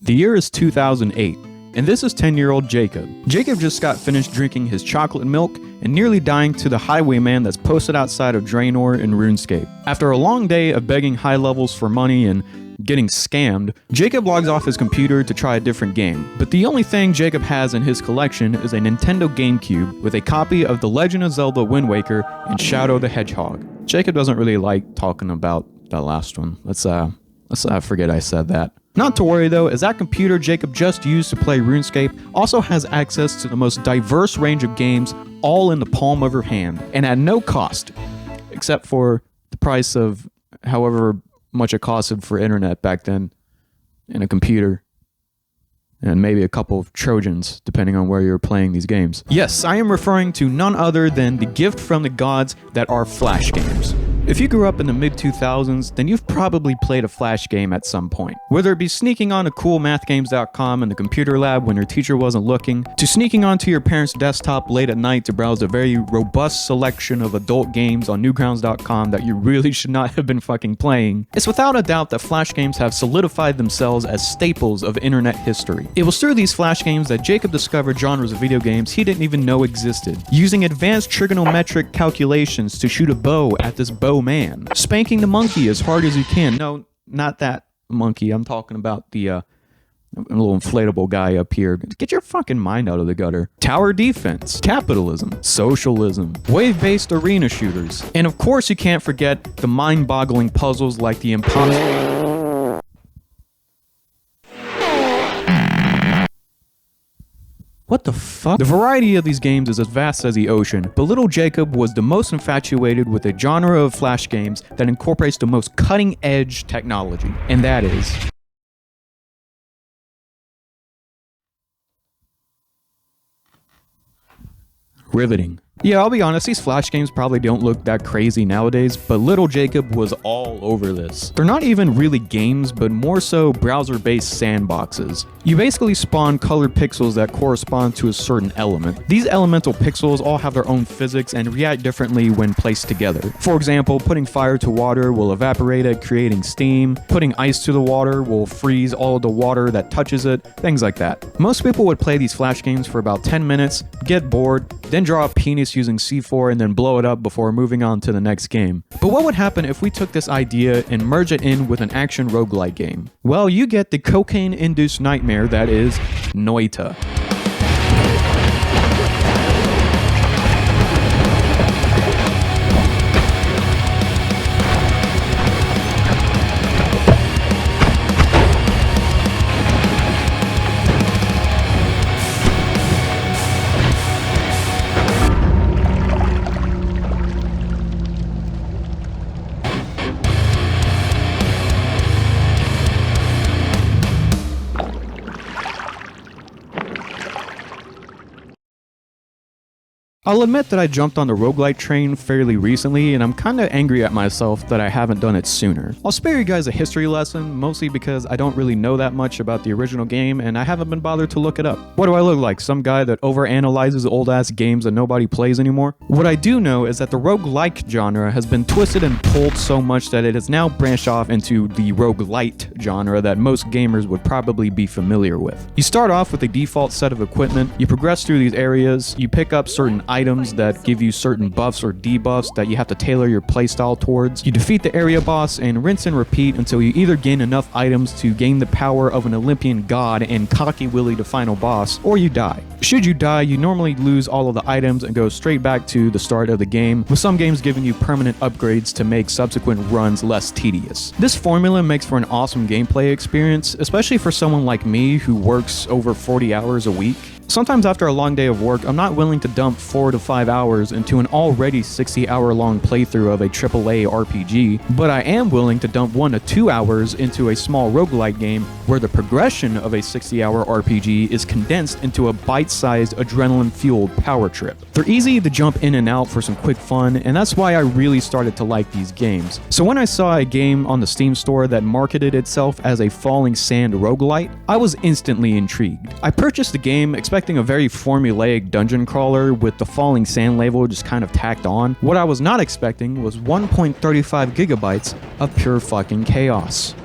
The year is 2008, and this is 10-year-old Jacob. Jacob just got finished drinking his chocolate milk and nearly dying to the highwayman that's posted outside of Draenor in Runescape. After a long day of begging high levels for money and getting scammed, Jacob logs off his computer to try a different game. But the only thing Jacob has in his collection is a Nintendo GameCube with a copy of The Legend of Zelda Wind Waker and Shadow the Hedgehog. Jacob doesn't really like talking about that last one. Let's forget I said that. Not to worry though, as that computer Jacob just used to play RuneScape also has access to the most diverse range of games all in the palm of her hand, and at no cost, except for the price of however much it costed for internet back then, and a computer, and maybe a couple of Trojans, depending on where you're playing these games. Yes, I am referring to none other than the gift from the gods that are Flash games. If you grew up in the mid-2000s, then you've probably played a Flash game at some point. Whether it be sneaking on to coolmathgames.com in the computer lab when your teacher wasn't looking, to sneaking onto your parents' desktop late at night to browse a very robust selection of adult games on newgrounds.com that you really should not have been fucking playing, it's without a doubt that Flash games have solidified themselves as staples of internet history. It was through these Flash games that Jacob discovered genres of video games he didn't even know existed, using advanced trigonometric calculations to shoot a bow at this bow man, spanking the monkey as hard as you can. No, not that monkey. I'm talking about the little inflatable guy up here. Get your fucking mind out of the gutter. Tower defense, capitalism, socialism, wave-based arena shooters, and of course you can't forget the mind-boggling puzzles like the impossible. What the fuck? The variety of these games is as vast as the ocean, but little Jacob was the most infatuated with a genre of Flash games that incorporates the most cutting-edge technology, and that is riveting. Yeah, I'll be honest, these Flash games probably don't look that crazy nowadays, but little Jacob was all over this. They're not even really games, but more so browser-based sandboxes. You basically spawn colored pixels that correspond to a certain element. These elemental pixels all have their own physics and react differently when placed together. For example, putting fire to water will evaporate it, creating steam. Putting ice to the water will freeze all of the water that touches it, things like that. Most people would play these Flash games for about 10 minutes, get bored, then draw a penis using C4 and then blow it up before moving on to the next game. But what would happen if we took this idea and merge it in with an action roguelite game? Well, you get the cocaine-induced nightmare that is Noita. I'll admit that I jumped on the roguelite train fairly recently, and I'm kinda angry at myself that I haven't done it sooner. I'll spare you guys a history lesson, mostly because I don't really know that much about the original game, and I haven't been bothered to look it up. What do I look like, some guy that overanalyzes old-ass games that nobody plays anymore? What I do know is that the roguelike genre has been twisted and pulled so much that it has now branched off into the roguelite genre that most gamers would probably be familiar with. You start off with a default set of equipment, you progress through these areas, you pick up certain items that give you certain buffs or debuffs that you have to tailor your playstyle towards. You defeat the area boss and rinse and repeat until you either gain enough items to gain the power of an Olympian god and cocky willy the final boss, or you die. Should you die, you normally lose all of the items and go straight back to the start of the game, with some games giving you permanent upgrades to make subsequent runs less tedious. This formula makes for an awesome gameplay experience, especially for someone like me who works over 40 hours a week. Sometimes after a long day of work, I'm not willing to dump 4 to 5 hours into an already 60-hour long playthrough of a AAA RPG, but I am willing to dump 1 to 2 hours into a small roguelite game where the progression of a 60-hour RPG is condensed into a bite-sized, adrenaline-fueled power trip. They're easy to jump in and out for some quick fun, and that's why I really started to like these games. So when I saw a game on the Steam store that marketed itself as a falling sand roguelite, I was instantly intrigued. I purchased the game expecting a very formulaic dungeon crawler with the falling sand label just kind of tacked on. What I was not expecting was 1.35 gigabytes of pure fucking chaos.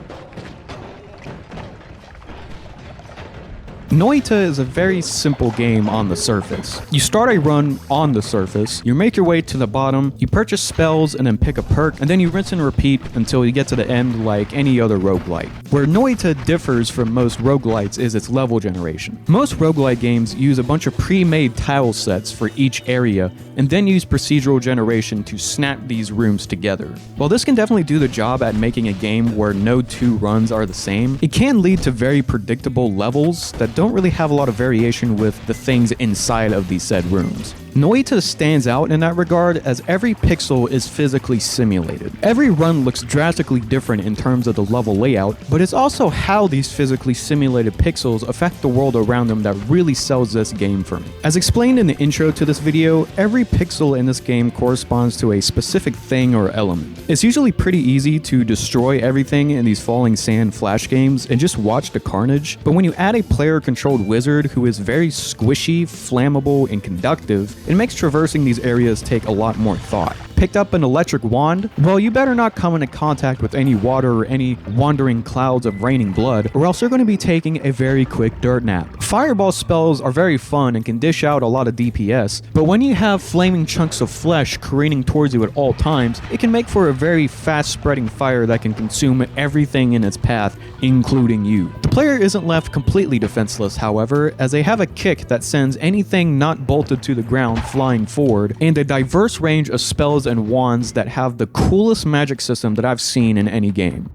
Noita is a very simple game on the surface. You start a run on the surface, you make your way to the bottom, you purchase spells and then pick a perk, and then you rinse and repeat until you get to the end like any other roguelite. Where Noita differs from most roguelites is its level generation. Most roguelite games use a bunch of pre-made tile sets for each area and then use procedural generation to snap these rooms together. While this can definitely do the job at making a game where no two runs are the same, it can lead to very predictable levels that don't really have a lot of variation with the things inside of these said rooms. Noita stands out in that regard as every pixel is physically simulated. Every run looks drastically different in terms of the level layout, but it's also how these physically simulated pixels affect the world around them that really sells this game for me. As explained in the intro to this video, every pixel in this game corresponds to a specific thing or element. It's usually pretty easy to destroy everything in these falling sand flash games and just watch the carnage, but when you add a player-controlled wizard who is very squishy, flammable, and conductive, it makes traversing these areas take a lot more thought. Picked up an electric wand? Well, you better not come into contact with any water or any wandering clouds of raining blood, or else you're going to be taking a very quick dirt nap. Fireball spells are very fun and can dish out a lot of DPS, but when you have flaming chunks of flesh careening towards you at all times, it can make for a very fast-spreading fire that can consume everything in its path, including you. The player isn't left completely defenseless, however, as they have a kick that sends anything not bolted to the ground flying forward, and a diverse range of spells and wands that have the coolest magic system that I've seen in any game.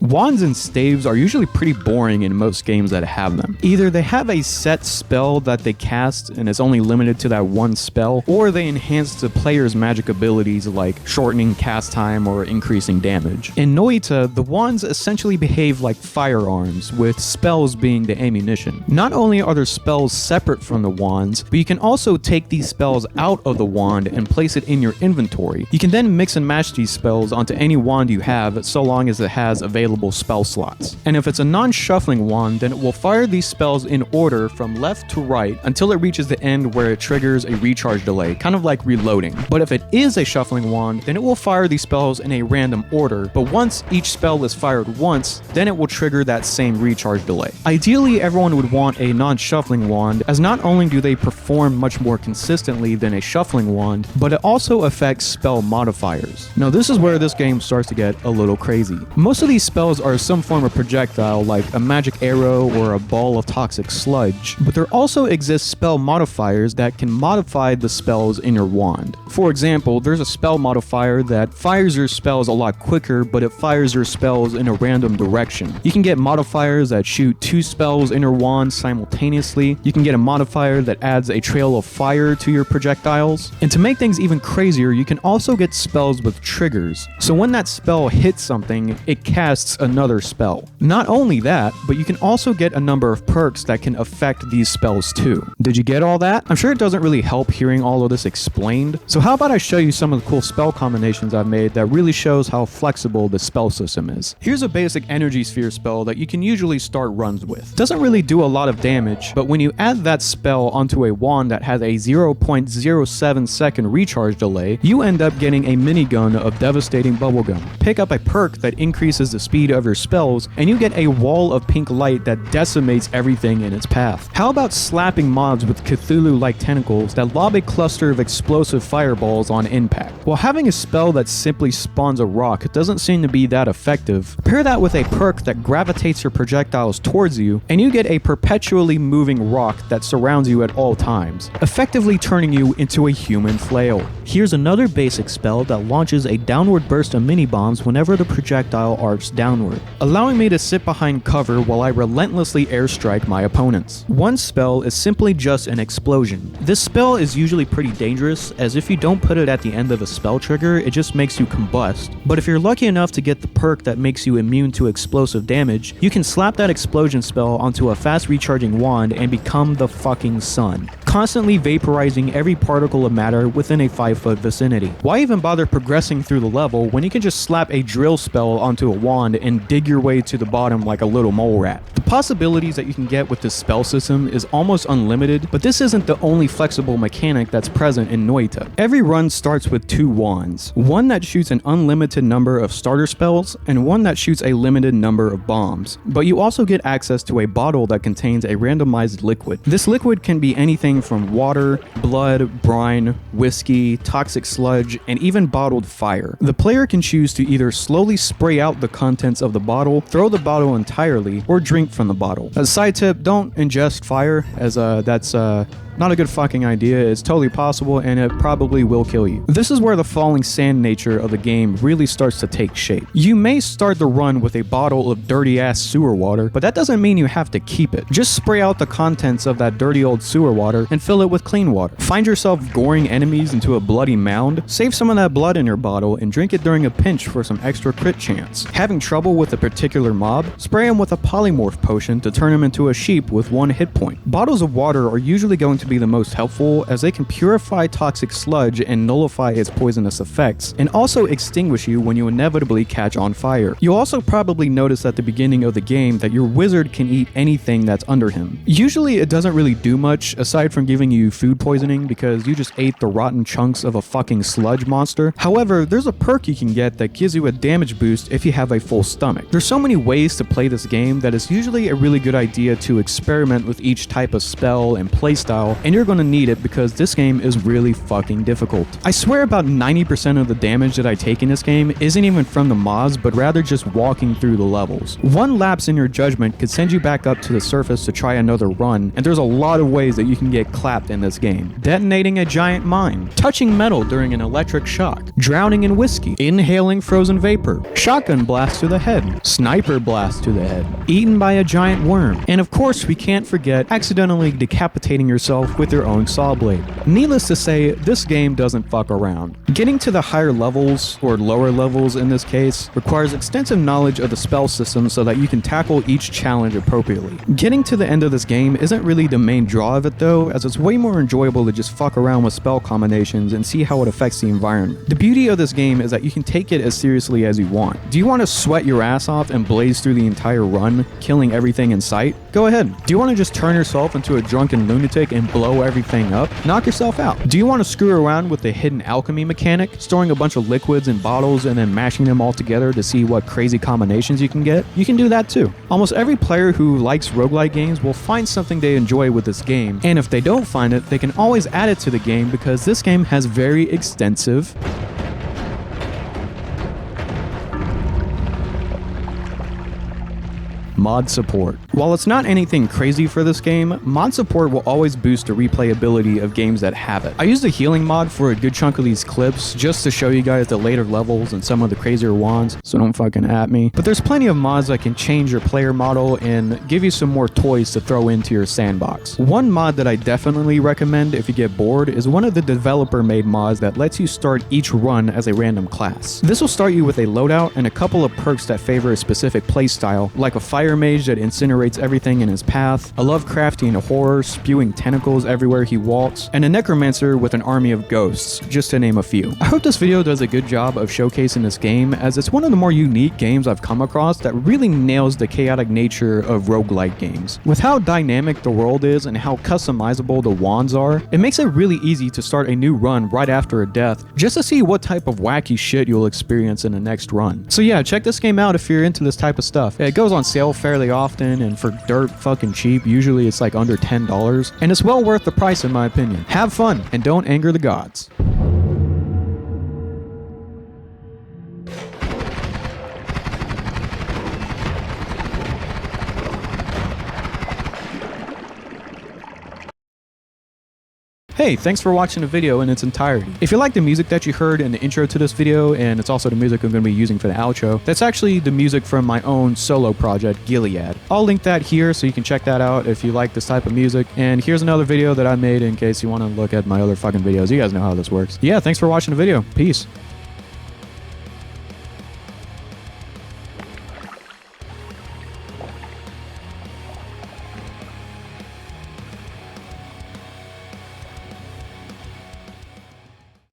Wands and staves are usually pretty boring in most games that have them. Either they have a set spell that they cast and it's only limited to that one spell, or they enhance the player's magic abilities like shortening cast time or increasing damage. In Noita, the wands essentially behave like firearms, with spells being the ammunition. Not only are there spells separate from the wands, but you can also take these spells out of the wand and place it in your inventory. You can then mix and match these spells onto any wand you have, so long as it has available spell slots. And if it's a non-shuffling wand, then it will fire these spells in order from left to right until it reaches the end where it triggers a recharge delay, kind of like reloading. But if it is a shuffling wand, then it will fire these spells in a random order, but once each spell is fired once, then it will trigger that same recharge delay. Ideally, everyone would want a non-shuffling wand, as not only do they perform much more consistently than a shuffling wand, but it also affects spell modifiers. Now this is where this game starts to get a little crazy. Most of these spells are some form of projectile like a magic arrow or a ball of toxic sludge, but there also exist spell modifiers that can modify the spells in your wand. For example, there's a spell modifier that fires your spells a lot quicker, but it fires your spells in a random direction. You can get modifiers that shoot 2 spells in your wand simultaneously. You can get a modifier that adds a trail of fire to your projectiles. And to make things even crazier, you can also get spells with triggers. So when that spell hits something, it casts another spell. Not only that, but you can also get a number of perks that can affect these spells too. Did you get all that? I'm sure it doesn't really help hearing all of this explained, so how about I show you some of the cool spell combinations I've made that really shows how flexible the spell system is. Here's a basic energy sphere spell that you can usually start runs with. Doesn't really do a lot of damage, but when you add that spell onto a wand that has a 0.07 second recharge delay, you end up getting a minigun of devastating bubblegum. Pick up a perk that increases the speed of your spells, and you get a wall of pink light that decimates everything in its path. How about slapping mobs with Cthulhu-like tentacles that lob a cluster of explosive fireballs on impact? While having a spell that simply spawns a rock doesn't seem to be that effective, pair that with a perk that gravitates your projectiles towards you, and you get a perpetually moving rock that surrounds you at all times, effectively turning you into a human flail. Here's another basic spell that launches a downward burst of mini-bombs whenever the projectile arcs downward, allowing me to sit behind cover while I relentlessly airstrike my opponents. One spell is simply just an explosion. This spell is usually pretty dangerous, as if you don't put it at the end of a spell trigger, it just makes you combust. But if you're lucky enough to get the perk that makes you immune to explosive damage, you can slap that explosion spell onto a fast recharging wand and become the fucking sun, constantly vaporizing every particle of matter within a 5-foot vicinity. Why even bother progressing through the level when you can just slap a drill spell onto a wand and dig your way to the bottom like a little mole rat. The possibilities that you can get with this spell system is almost unlimited, but this isn't the only flexible mechanic that's present in Noita. Every run starts with 2 wands, one that shoots an unlimited number of starter spells and one that shoots a limited number of bombs. But you also get access to a bottle that contains a randomized liquid. This liquid can be anything from water, blood, brine, whiskey, toxic sludge, and even bottled fire. The player can choose to either slowly spray out the contents of the bottle, throw the bottle entirely, or drink from the bottle. A side tip, don't ingest fire, as that's not a good fucking idea. It's totally possible and it probably will kill you. This is where the falling sand nature of the game really starts to take shape. You may start the run with a bottle of dirty ass sewer water, but that doesn't mean you have to keep it. Just spray out the contents of that dirty old sewer water and fill it with clean water. Find yourself goring enemies into a bloody mound, save some of that blood in your bottle and drink it during a pinch for some extra crit chance. Having trouble with a particular mob? Spray him with a polymorph potion to turn him into a sheep with 1 hit point. Bottles of water are usually going to be the most helpful, as they can purify toxic sludge and nullify its poisonous effects, and also extinguish you when you inevitably catch on fire. You'll also probably notice at the beginning of the game that your wizard can eat anything that's under him. Usually it doesn't really do much aside from giving you food poisoning because you just ate the rotten chunks of a fucking sludge monster. However, there's a perk you can get that gives you a damage boost if you have a full stomach. There's so many ways to play this game that it's usually a really good idea to experiment with each type of spell and playstyle, and you're going to need it because this game is really fucking difficult. I swear about 90% of the damage that I take in this game isn't even from the mods, but rather just walking through the levels. One lapse in your judgment could send you back up to the surface to try another run, and there's a lot of ways that you can get clapped in this game. Detonating a giant mine, touching metal during an electric shock, drowning in whiskey, inhaling frozen vapor, shotgun blast to the head, sniper blast to the head, eaten by a giant worm, and of course we can't forget accidentally decapitating yourself with your own saw blade. Needless to say, this game doesn't fuck around. Getting to the higher levels, or lower levels in this case, requires extensive knowledge of the spell system so that you can tackle each challenge appropriately. Getting to the end of this game isn't really the main draw of it though, as it's way more enjoyable to just fuck around with spell combinations and see how it affects the environment. The beauty of this game is that you can take it as seriously as you want. Do you want to sweat your ass off and blaze through the entire run, killing everything in sight? Go ahead. Do you want to just turn yourself into a drunken lunatic and blow everything up? Knock yourself out. Do you want to screw around with the hidden alchemy mechanic, storing a bunch of liquids in bottles and then mashing them all together to see what crazy combinations you can get? You can do that too. Almost every player who likes roguelite games will find something they enjoy with this game, and if they don't find it, they can always add it to the game because this game has very extensive mod support. While it's not anything crazy for this game, mod support will always boost the replayability of games that have it. I used the healing mod for a good chunk of these clips just to show you guys the later levels and some of the crazier wands, so don't fucking at me. But there's plenty of mods that can change your player model and give you some more toys to throw into your sandbox. One mod that I definitely recommend if you get bored is one of the developer made mods that lets you start each run as a random class. This will start you with a loadout and a couple of perks that favor a specific playstyle, like a fire mage that incinerates everything in his path, a Lovecraftian horror spewing tentacles everywhere he walks, and a necromancer with an army of ghosts, just to name a few. I hope this video does a good job of showcasing this game, as it's one of the more unique games I've come across that really nails the chaotic nature of roguelite games. With how dynamic the world is and how customizable the wands are, it makes it really easy to start a new run right after a death, just to see what type of wacky shit you'll experience in the next run. So yeah, check this game out if you're into this type of stuff. It goes on sale fairly often and for dirt fucking cheap. Usually it's like under $10, and it's well worth the price in my opinion. Have fun and don't anger the gods. Hey, thanks for watching the video in its entirety. If you like the music that you heard in the intro to this video, and it's also the music I'm going to be using for the outro, that's actually the music from my own solo project, Gilead. I'll link that here so you can check that out if you like this type of music. And here's another video that I made in case you want to look at my other fucking videos. You guys know how this works. Yeah, thanks for watching the video. Peace.